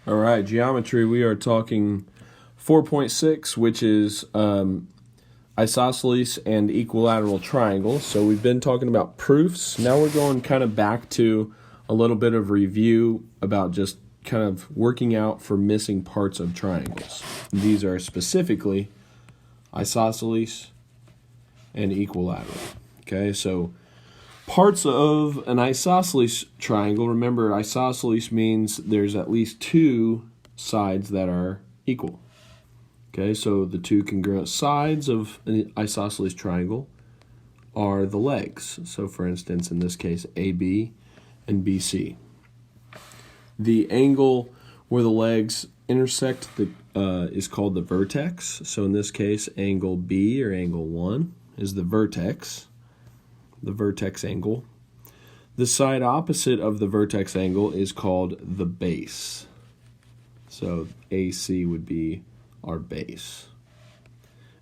All right, geometry, we are talking 4.6, which is isosceles and equilateral triangles. So we've been talking about proofs. Now we're going kind of back to a little bit of review about just kind of working out for missing parts of triangles. These are specifically isosceles and equilateral. Okay, so parts of an isosceles triangle, remember isosceles means there's at least two sides that are equal. Okay, so the two congruent sides of an isosceles triangle are the legs. So for instance, in this case, AB and BC. The angle where the legs intersect is called the vertex. So in this case, angle B or angle 1 is the vertex angle. The side opposite of the vertex angle is called the base. So AC would be our base.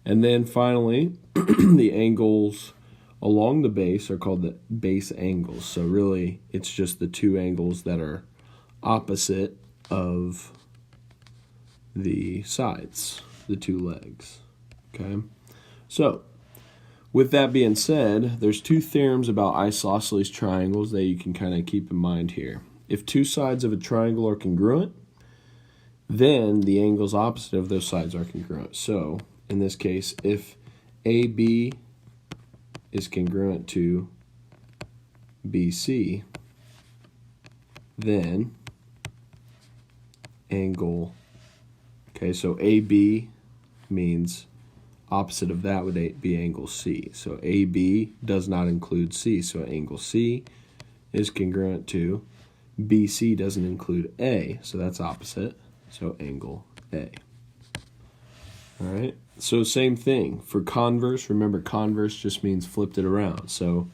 And then finally, the angles along the base are called the base angles. So really, it's just the two angles that are opposite of the sides, the two legs. Okay? So, with that being said, there's two theorems about isosceles triangles that you can kind of keep in mind here. If two sides of a triangle are congruent, then the angles opposite of those sides are congruent. So, in this case, if AB is congruent to BC, then angle, okay, so AB means opposite of that would be angle C. So AB does not include C, so angle C is congruent to BC doesn't include A, so that's opposite, so angle A. All right, so same thing for converse. Remember, converse just means flipped it around. So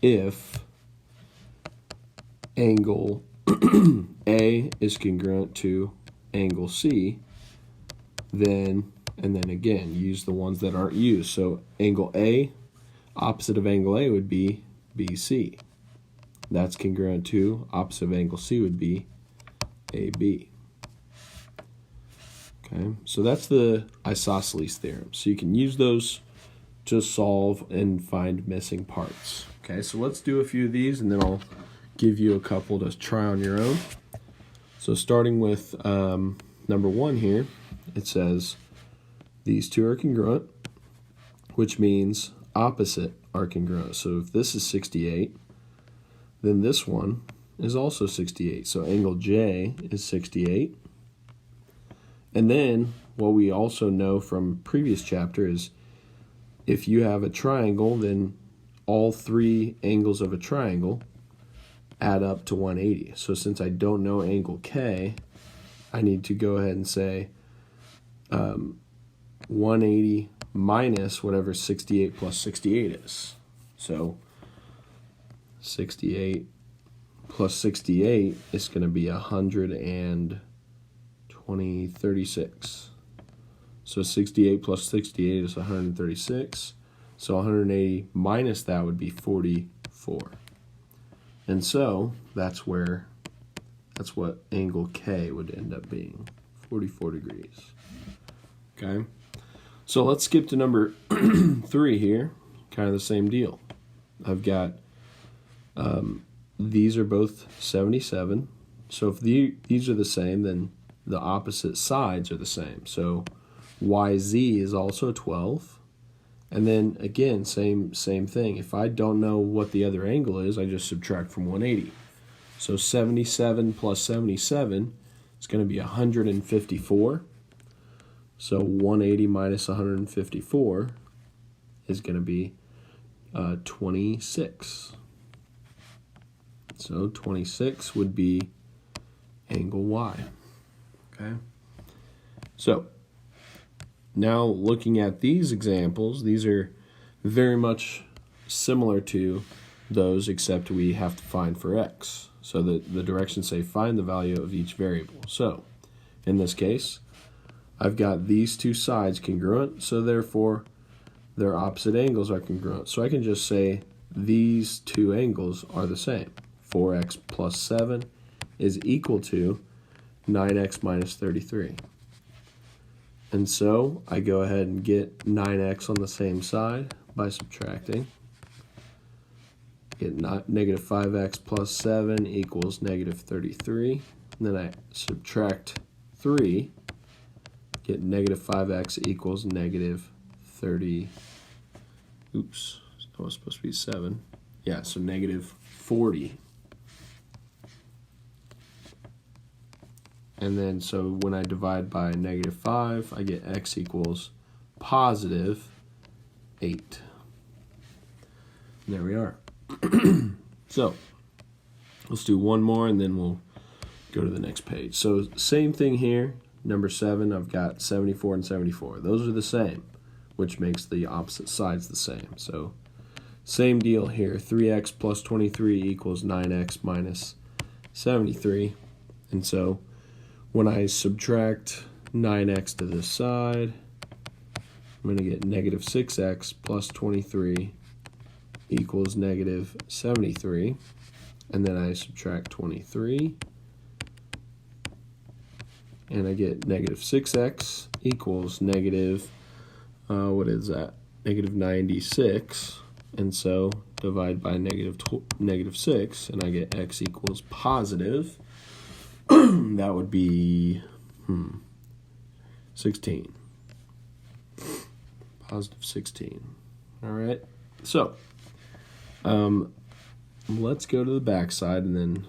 if angle A is congruent to angle C, then, and then again, use the ones that aren't used. So angle A, opposite of angle A would be BC. That's congruent to, opposite of angle C would be AB. Okay, so that's the isosceles theorem. So you can use those to solve and find missing parts. Okay, so let's do a few of these and then I'll give you a couple to try on your own. So starting with number 1 here, it says these two are congruent, which means opposite are congruent. So if this is 68, then this one is also 68. So angle J is 68. And then what we also know from previous chapter is if you have a triangle, then all three angles of a triangle add up to 180. So since I don't know angle K, I need to go ahead and say 180 minus whatever 68 plus 68 is. So 68 plus 68 is going to be 136. So 68 plus 68 is 136. So 180 minus that would be 44. And so that's what angle K would end up being, 44 degrees. Okay, so let's skip to number 3 here, kind of the same deal. I've got, these are both 77. So if these are the same, then the opposite sides are the same. So YZ is also 12. And then again, same thing. If I don't know what the other angle is, I just subtract from 180. So 77 plus 77 is going to be 154. So 180 minus 154 is going to be 26. So 26 would be angle Y. Okay. So now looking at these examples, these are very much similar to those, except we have to find for x. So the directions say find the value of each variable. So in this case, I've got these two sides congruent, so therefore their opposite angles are congruent. So I can just say these two angles are the same. 4x plus 7 is equal to 9x minus 33. And so I go ahead and get 9x on the same side by subtracting. Get negative 5x plus 7 equals negative 33. And then I subtract 3. Get negative 5x equals negative 30. Oops, that was supposed to be 7. Yeah, so negative 40. And then so when I divide by negative 5, I get x equals positive 8. And there we are. So let's do one more and then we'll go to the next page. So same thing here. Number 7, I've got 74 and 74. Those are the same, which makes the opposite sides the same. So same deal here. 3x plus 23 equals 9x minus 73. And so when I subtract 9x to this side, I'm going to get negative 6x plus 23 equals negative 73. And then I subtract 23. And I get negative 6x equals negative, what is that? Negative 96. And so divide by negative 6, and I get x equals positive. That would be 16. Positive 16. All right. So let's go to the back side and then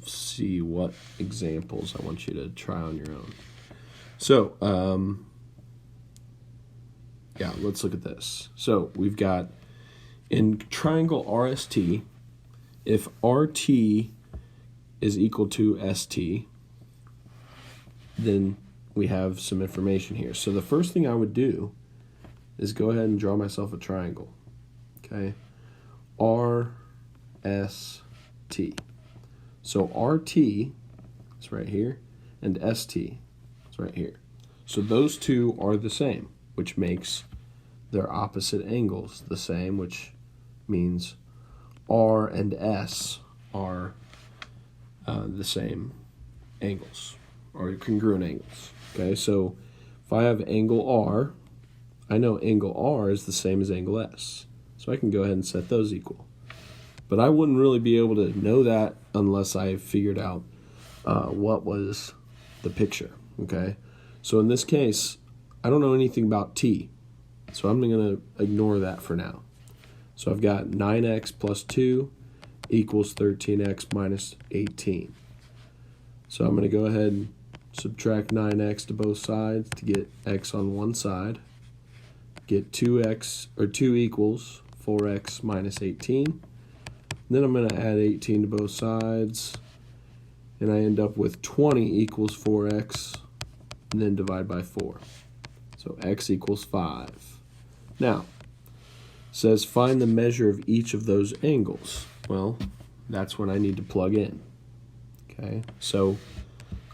see what examples I want you to try on your own. So yeah, let's look at this. So we've got in triangle RST, if RT is equal to ST, then we have some information here. So the first thing I would do is go ahead and draw myself a triangle. Okay, RST. So RT is right here, and ST is right here. So those two are the same, which makes their opposite angles the same, which means R and S are the same angles, or congruent angles. Okay, so if I have angle R, I know angle R is the same as angle S. So I can go ahead and set those equal. But I wouldn't really be able to know that unless I figured out what was the picture, okay? So in this case, I don't know anything about t, so I'm going to ignore that for now. So I've got 9x plus 2 equals 13x minus 18. So I'm going to go ahead and subtract 9x to both sides to get x on one side. Get 2x, or 2 equals 4x minus 18. Then I'm going to add 18 to both sides, and I end up with 20 equals 4x, and then divide by 4. So x equals 5. Now, it says find the measure of each of those angles. Well, that's when I need to plug in. Okay, so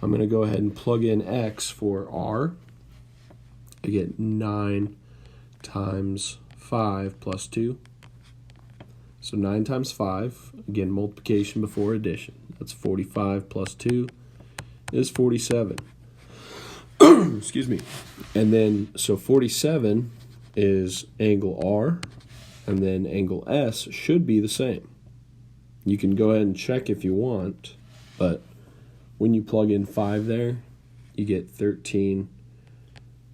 I'm going to go ahead and plug in x for r. I get 9 times 5 plus 2. So 9 times 5, again, multiplication before addition. That's 45 plus 2 is 47. Excuse me. And then, so 47 is angle R, and then angle S should be the same. You can go ahead and check if you want, but when you plug in 5 there, you get 13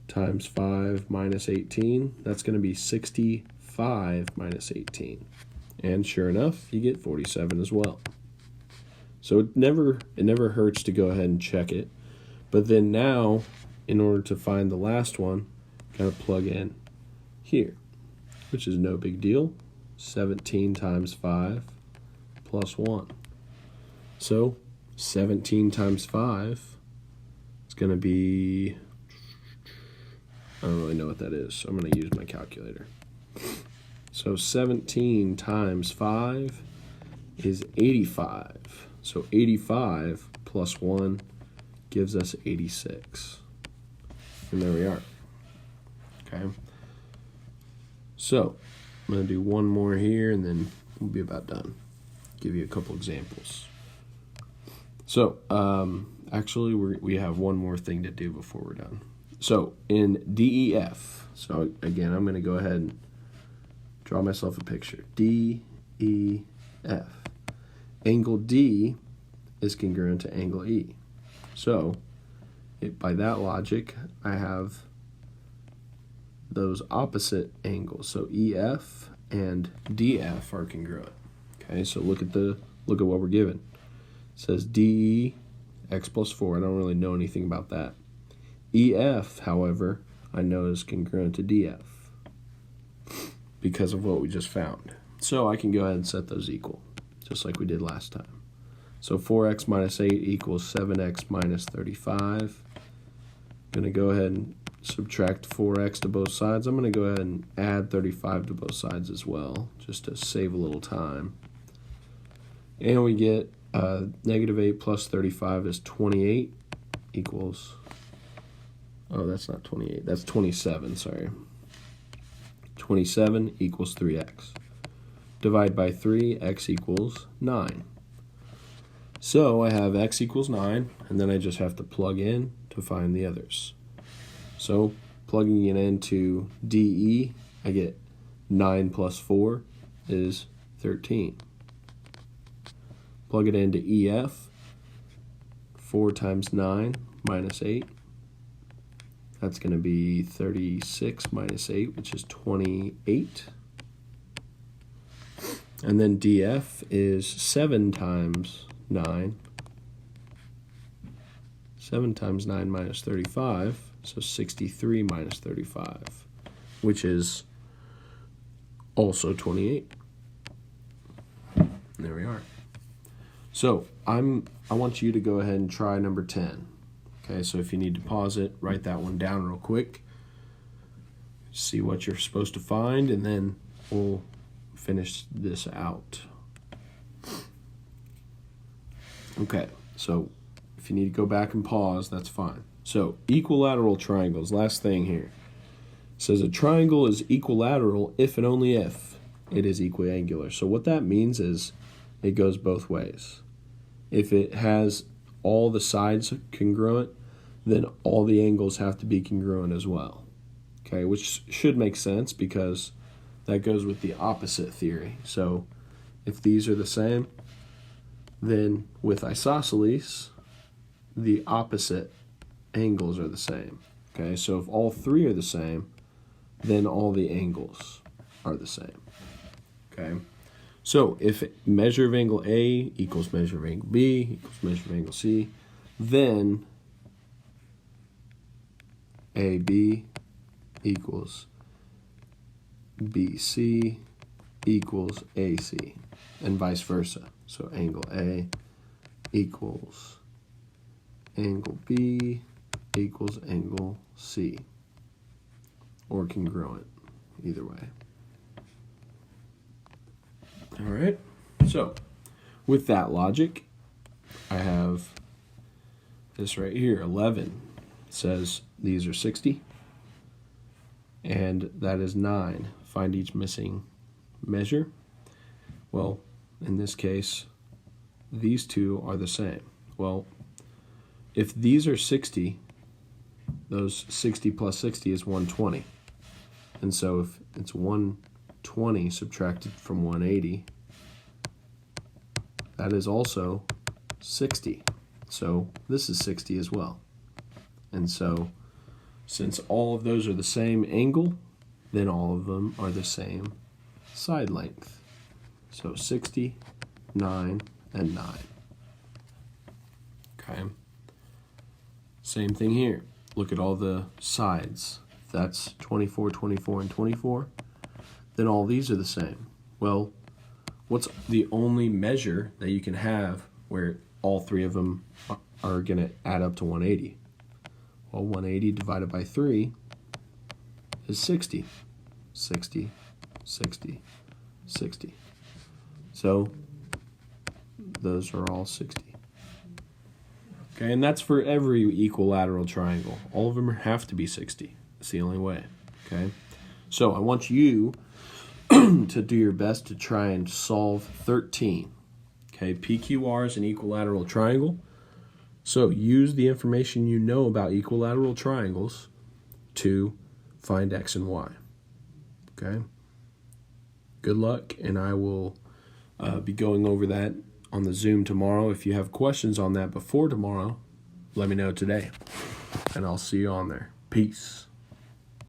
times 5 minus 18. That's going to be 65 minus 18. And sure enough, you get 47 as well. So it never hurts to go ahead and check it. But then now, in order to find the last one, got to plug in here, which is no big deal. 17 times 5 plus 1. So 17 times 5 is going to be, I don't really know what that is, so I'm going to use my calculator. So 17 times 5 is 85. So 85 plus 1 gives us 86. And there we are. Okay. So I'm going to do one more here and then we'll be about done. Give you a couple examples. So Actually, we have one more thing to do before we're done. So in DEF, so again, I'm going to go ahead and draw myself a picture. DEF. Angle D is congruent to angle E. So by that logic, I have those opposite angles. So EF and DF are congruent. Okay, so look at what we're given. It says DE x plus 4. I don't really know anything about that. EF, however, I know is congruent to DF because of what we just found. So I can go ahead and set those equal, just like we did last time. So 4x minus 8 equals 7x minus 35. I'm going to go ahead and subtract 4x to both sides. I'm going to go ahead and add 35 to both sides as well, just to save a little time. And we get negative 8 plus 35 is 28 equals, oh, that's not 28, that's 27, sorry. 27 equals 3x. Divide by 3, x equals 9. So I have x equals 9, and then I just have to plug in to find the others. So plugging it into DE, I get 9 plus 4 is 13. Plug it into EF, 4 times 9 minus 8. That's going to be 36 minus 8, which is 28. And then DF is 7 times 9. 7 times 9 minus 35, so 63 minus 35, which is also 28. There we are. So I want you to go ahead and try number 10. Okay, so if you need to pause it, write that one down real quick. See what you're supposed to find, and then we'll finish this out. Okay, so if you need to go back and pause, that's fine. So equilateral triangles, last thing here. It says a triangle is equilateral if and only if it is equiangular. So what that means is it goes both ways. If it has all the sides congruent, then all the angles have to be congruent as well. Okay, which should make sense because that goes with the opposite theory. So if these are the same, then with isosceles, the opposite angles are the same. Okay, so if all three are the same, then all the angles are the same. Okay, so if measure of angle A equals measure of angle B equals measure of angle C, then AB equals BC equals AC, and vice versa. So angle A equals angle B equals angle C, or congruent, either way. All right, so with that logic, I have this right here, 11 says these are 60, and that is 9. Find each missing measure. Well, in this case, these two are the same. Well, if these are 60, those 60 plus 60 is 120. And so if it's 120 subtracted from 180, that is also 60. So this is 60 as well. And so since all of those are the same angle, then all of them are the same side length. So 60, 9, and 9. Okay. Same thing here. Look at all the sides. If that's 24, 24, and 24, then all these are the same. Well, what's the only measure that you can have where all three of them are going to add up to 180? Well, 180 divided by 3 is 60. 60, 60, 60. So those are all 60. Okay, and that's for every equilateral triangle. All of them have to be 60. That's the only way. Okay, so I want you to do your best to try and solve 13. Okay, PQR is an equilateral triangle. So use the information you know about equilateral triangles to find x and y. Okay? Good luck, and I will be going over that on the Zoom tomorrow. If you have questions on that before tomorrow, let me know today, and I'll see you on there. Peace.